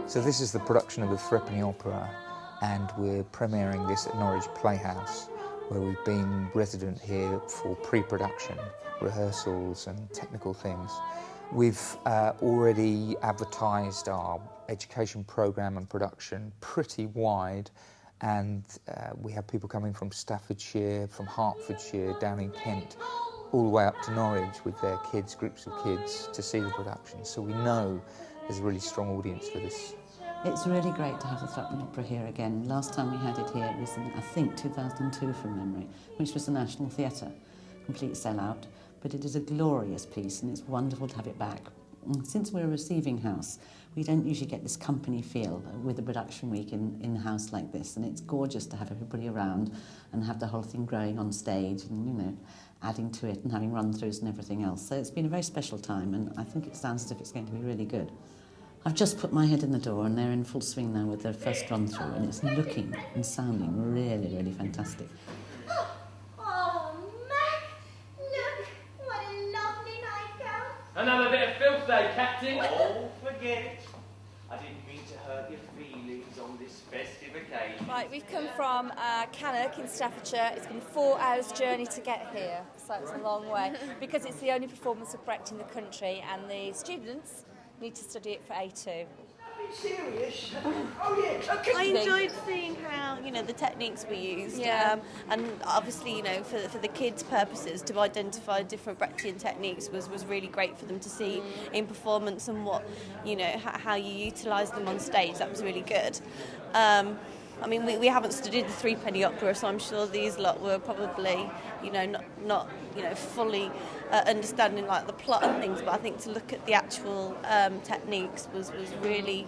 So this is the production of the Threepenny Opera, and we're premiering this at Norwich Playhouse, where we've been resident here for pre-production, rehearsals and technical things. We've already advertised our education programme and production pretty wide, and we have people coming from Staffordshire, from Hertfordshire, down in Kent, all the way up to Norwich with their kids, groups of kids, to see the production. So we know there's a really strong audience for this. It's really great to have the Threepenny Opera here again. Last time we had it here was in, I think, 2002 from memory, which was the National Theatre. Complete sellout, but it is a glorious piece and it's wonderful to have it back. And since we're a receiving house, we don't usually get this company feel with a production week in a house like this, and it's gorgeous to have everybody around and have the whole thing growing on stage and, you know, adding to it and having run-throughs and everything else. So it's been a very special time, and I think it sounds as if it's going to be really good. I've just put my head in the door and they're in full swing now with their first run-through, and it's looking and sounding really, really fantastic. Oh, Mac! Look, what a lovely nightgown. Another bit of filth there, Captain. Oh, forget it. I didn't mean to hurt your feelings on this festive occasion. Right, we've come from Cannock in Staffordshire. It's been a 4 hours journey to get here, so it's a long way, because it's the only performance of Brecht in the country, and the students need to study it for A2. Serious? Oh yeah. I enjoyed seeing how, you know, the techniques we used, and obviously, you know, for the kids' purposes, to identify different Brechtian techniques was really great for them to see in performance, and what, you know, how you utilise them on stage. That was really good. I mean, we haven't studied the Threepenny Opera, so I'm sure these lot were probably, you know, not you know, fully understanding like the plot and things. But I think to look at the actual techniques was really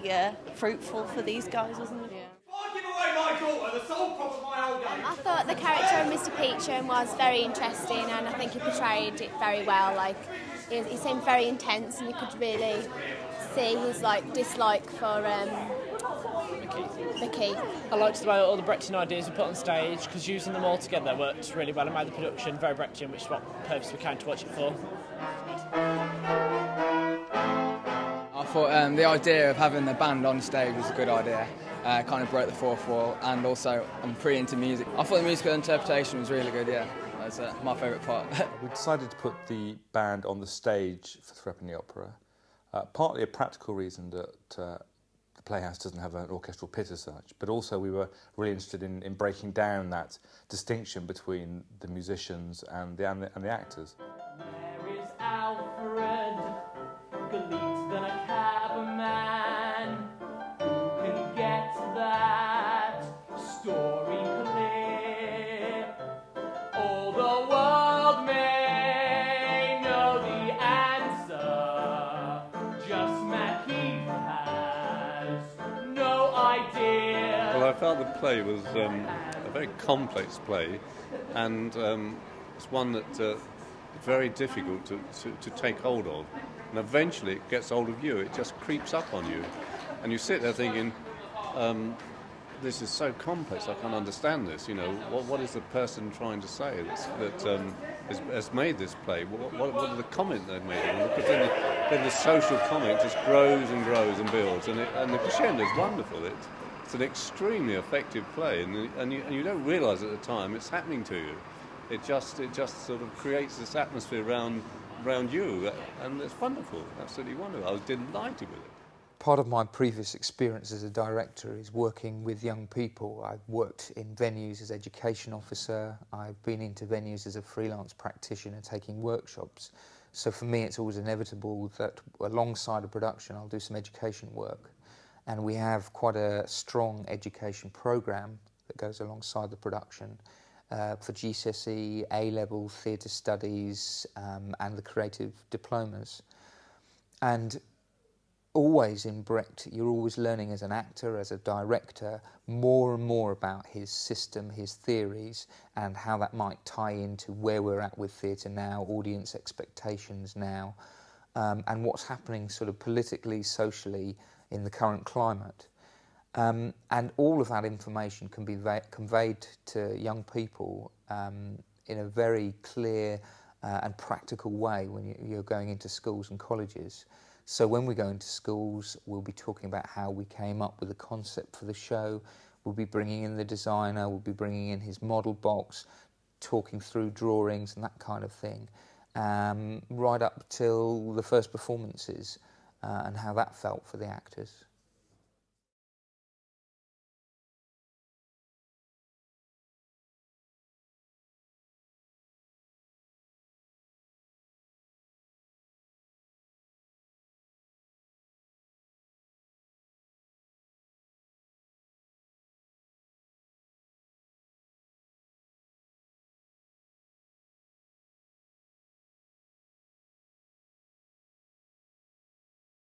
fruitful for these guys, wasn't it? If I give away my daughter, the sole prop of my old age. I thought the character of Mr. Peachum was very interesting, and I think he portrayed it very well. Like, he seemed very intense, and you could really see his like dislike for Mickey. I liked the way all the Brechtian ideas were put on stage, because using them all together worked really well and made the production very Brechtian, which is what purpose we came to watch it for. I thought the idea of having the band on stage was a good idea. Kind of broke the fourth wall, and also I'm pretty into music. I thought the musical interpretation was really good, yeah. That's my favourite part. We decided to put the band on the stage for Threepenny Opera, partly a practical reason that the Playhouse doesn't have an orchestral pit as such, but also we were really interested in breaking down that distinction between the musicians and the actors. There is Alfred, Galeet than a cabman, who can get that story clear. All the world may know the answer, just Mackie has no idea. Well, I felt the play was a very complex play, and it's one that very difficult to take hold of, and eventually it gets hold of you. It just creeps up on you, and you sit there thinking, this is so complex, I can't understand this, you know, what is the person trying to say that has made this play? What are the comment they've made? Because then the social comment just grows and grows and builds, and the crescendo is wonderful. It's an extremely effective play, and you don't realise at the time it's happening to you. It just sort of creates this atmosphere around you, and it's wonderful, absolutely wonderful. I was delighted with it. Part of my previous experience as a director is working with young people. I've worked in venues as education officer. I've been into venues as a freelance practitioner taking workshops. So for me it's always inevitable that alongside a production I'll do some education work. And we have quite a strong education programme that goes alongside the production for GCSE, A-level, theatre studies and the creative diplomas. And always in Brecht, you're always learning as an actor, as a director, more and more about his system, his theories, and how that might tie into where we're at with theatre now, audience expectations now, and what's happening sort of politically, socially in the current climate. And all of that information can be conveyed to young people in a very clear and practical way when you're going into schools and colleges. So when we go into schools, we'll be talking about how we came up with the concept for the show. We'll be bringing in the designer, we'll be bringing in his model box, talking through drawings and that kind of thing, right up till the first performances and how that felt for the actors.